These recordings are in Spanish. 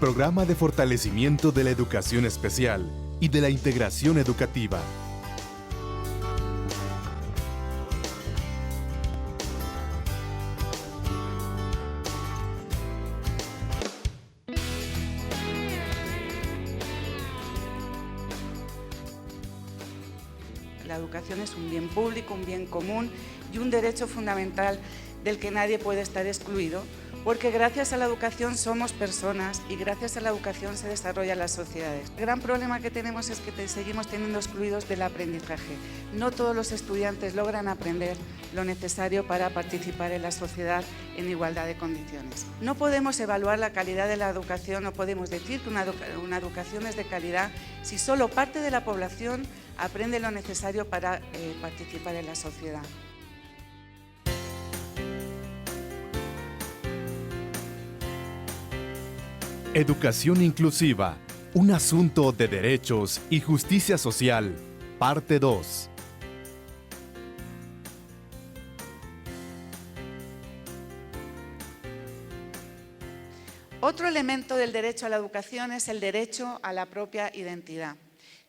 programa de fortalecimiento de la educación especial y de la integración educativa. La educación es un bien público, un bien común y un derecho fundamental del que nadie puede estar excluido, porque gracias a la educación somos personas y gracias a la educación se desarrollan las sociedades. El gran problema que tenemos es que seguimos teniendo excluidos del aprendizaje. No todos los estudiantes logran aprender lo necesario para participar en la sociedad en igualdad de condiciones. No podemos evaluar la calidad de la educación, no podemos decir que una educación es de calidad si solo parte de la población aprende lo necesario para participar en la sociedad. Educación inclusiva, un asunto de derechos y justicia social, parte 2. Otro elemento del derecho a la educación es el derecho a la propia identidad,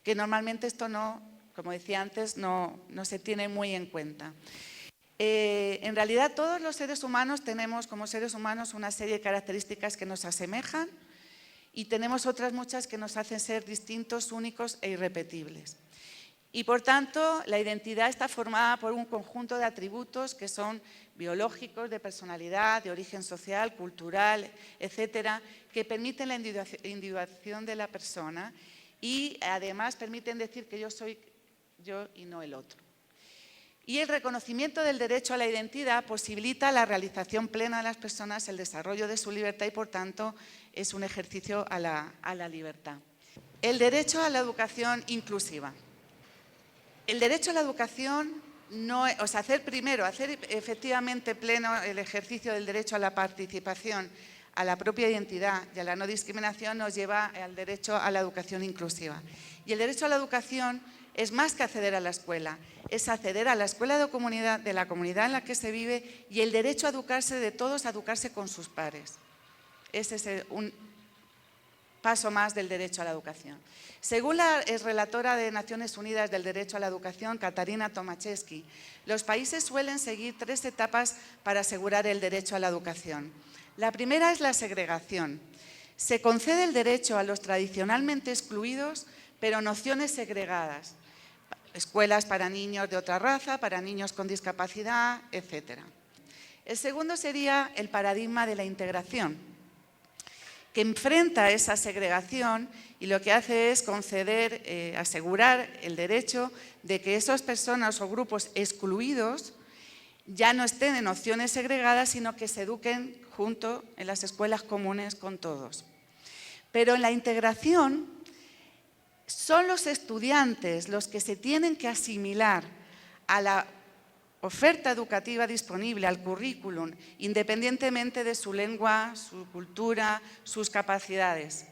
que normalmente esto no, como decía antes, no se tiene muy en cuenta. En realidad todos los seres humanos tenemos como seres humanos una serie de características que nos asemejan y tenemos otras muchas que nos hacen ser distintos, únicos e irrepetibles. Y por tanto, la identidad está formada por un conjunto de atributos que son biológicos, de personalidad, de origen social, cultural, etcétera, que permiten la individuación de la persona y además permiten decir que yo soy yo y no el otro. Y el reconocimiento del derecho a la identidad posibilita la realización plena de las personas, el desarrollo de su libertad y, por tanto, es un ejercicio a la libertad. El derecho a la educación inclusiva. El derecho a la educación, hacer efectivamente pleno el ejercicio del derecho a la participación, a la propia identidad y a la no discriminación nos lleva al derecho a la educación inclusiva. Y el derecho a la educación es más que acceder a la escuela, es acceder a la escuela de la comunidad en la que se vive y el derecho a educarse de todos, a educarse con sus pares. Ese es un paso más del derecho a la educación. Según la relatora de Naciones Unidas del Derecho a la Educación, Katarina Tomaszewski, los países suelen seguir 3 etapas para asegurar el derecho a la educación. La primera es la segregación. Se concede el derecho a los tradicionalmente excluidos, pero en opciones segregadas. Escuelas para niños de otra raza, para niños con discapacidad, etc. El segundo sería el paradigma de la integración, que enfrenta esa segregación y lo que hace es conceder, asegurar el derecho de que esas personas o grupos excluidos ya no estén en opciones segregadas, sino que se eduquen junto en las escuelas comunes con todos. Pero en la integración son los estudiantes los que se tienen que asimilar a la oferta educativa disponible, al currículum, independientemente de su lengua, su cultura, sus capacidades,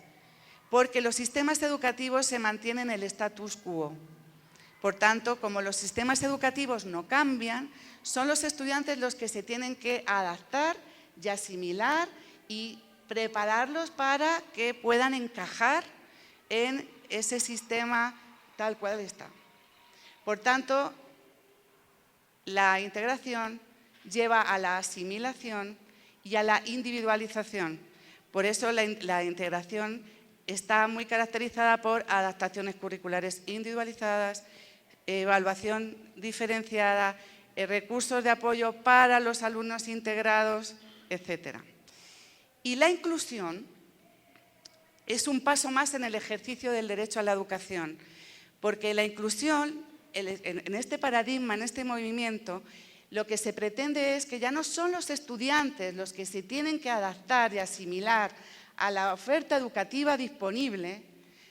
porque los sistemas educativos se mantienen en el status quo. Por tanto, como los sistemas educativos no cambian, son los estudiantes los que se tienen que adaptar y asimilar y prepararlos para que puedan encajar en ese sistema tal cual está. Por tanto, la integración lleva a la asimilación y a la individualización. Por eso la integración está muy caracterizada por adaptaciones curriculares individualizadas, evaluación diferenciada, recursos de apoyo para los alumnos integrados, etc. Y la inclusión es un paso más en el ejercicio del derecho a la educación, porque la inclusión, en este paradigma, en este movimiento, lo que se pretende es que ya no son los estudiantes los que se tienen que adaptar y asimilar a la oferta educativa disponible,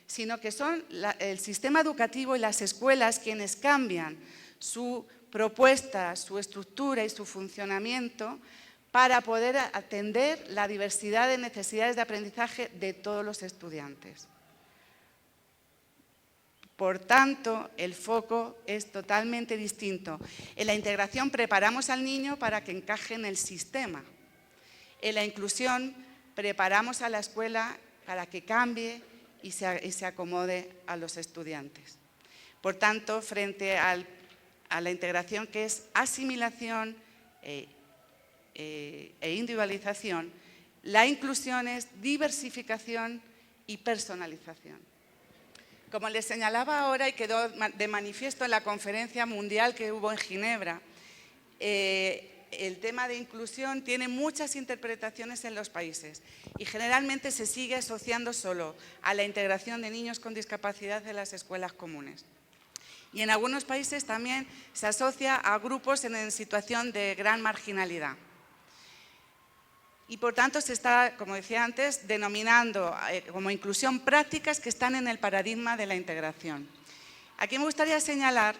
sino que son el sistema educativo y las escuelas quienes cambian su propuesta, su estructura y su funcionamiento para poder atender la diversidad de necesidades de aprendizaje de todos los estudiantes. Por tanto, el foco es totalmente distinto. En la integración preparamos al niño para que encaje en el sistema. En la inclusión preparamos a la escuela para que cambie y se acomode a los estudiantes. Por tanto, frente a la integración, que es asimilación e individualización, la inclusión es diversificación y personalización. Como les señalaba ahora y quedó de manifiesto en la conferencia mundial que hubo en Ginebra, el tema de inclusión tiene muchas interpretaciones en los países y generalmente se sigue asociando solo a la integración de niños con discapacidad en las escuelas comunes. Y en algunos países también se asocia a grupos en situación de gran marginalidad. Y por tanto se está, como decía antes, denominando como inclusión prácticas que están en el paradigma de la integración. Aquí me gustaría señalar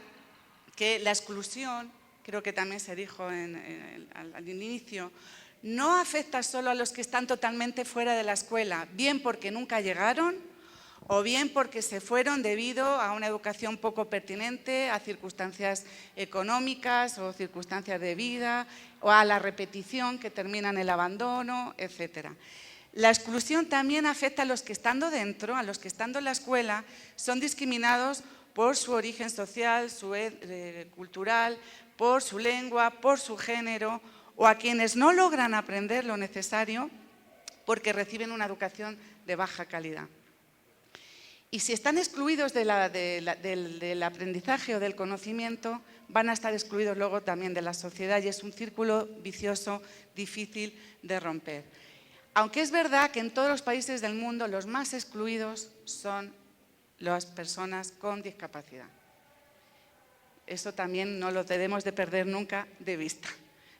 que la exclusión, creo que también se dijo al inicio, no afecta solo a los que están totalmente fuera de la escuela, bien porque nunca llegaron o bien porque se fueron debido a una educación poco pertinente, a circunstancias económicas o circunstancias de vida, o a la repetición que termina en el abandono, etc. La exclusión también afecta a los que estando dentro, a los que estando en la escuela, son discriminados por su origen social, su cultural, por su lengua, por su género, o a quienes no logran aprender lo necesario porque reciben una educación de baja calidad. Y si están excluidos del aprendizaje o del conocimiento, van a estar excluidos luego también de la sociedad y es un círculo vicioso difícil de romper. Aunque es verdad que en todos los países del mundo los más excluidos son las personas con discapacidad. Eso también no lo debemos de perder nunca de vista.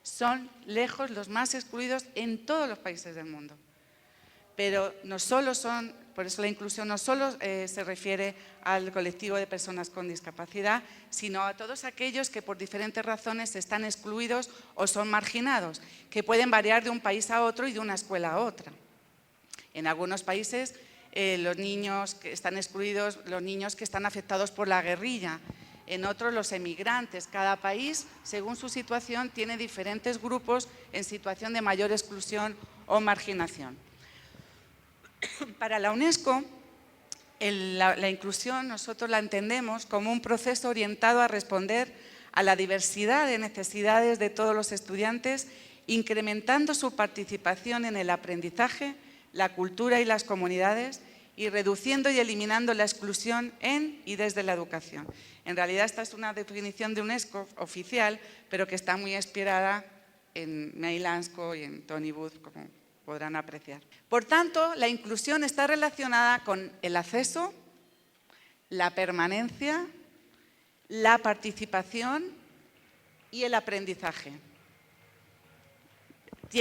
Son lejos los más excluidos en todos los países del mundo. Pero no solo son, por eso la inclusión no solo se refiere al colectivo de personas con discapacidad, sino a todos aquellos que por diferentes razones están excluidos o son marginados, que pueden variar de un país a otro y de una escuela a otra. En algunos países los niños que están excluidos, los niños que están afectados por la guerrilla, en otros los emigrantes. Cada país, según su situación, tiene diferentes grupos en situación de mayor exclusión o marginación. Para la UNESCO, la inclusión nosotros la entendemos como un proceso orientado a responder a la diversidad de necesidades de todos los estudiantes, incrementando su participación en el aprendizaje, la cultura y las comunidades, y reduciendo y eliminando la exclusión en y desde la educación. En realidad esta es una definición de UNESCO oficial, pero que está muy inspirada en Neil Ansco y en Tony Booth, como podrán apreciar. Por tanto, la inclusión está relacionada con el acceso, la permanencia, la participación y el aprendizaje.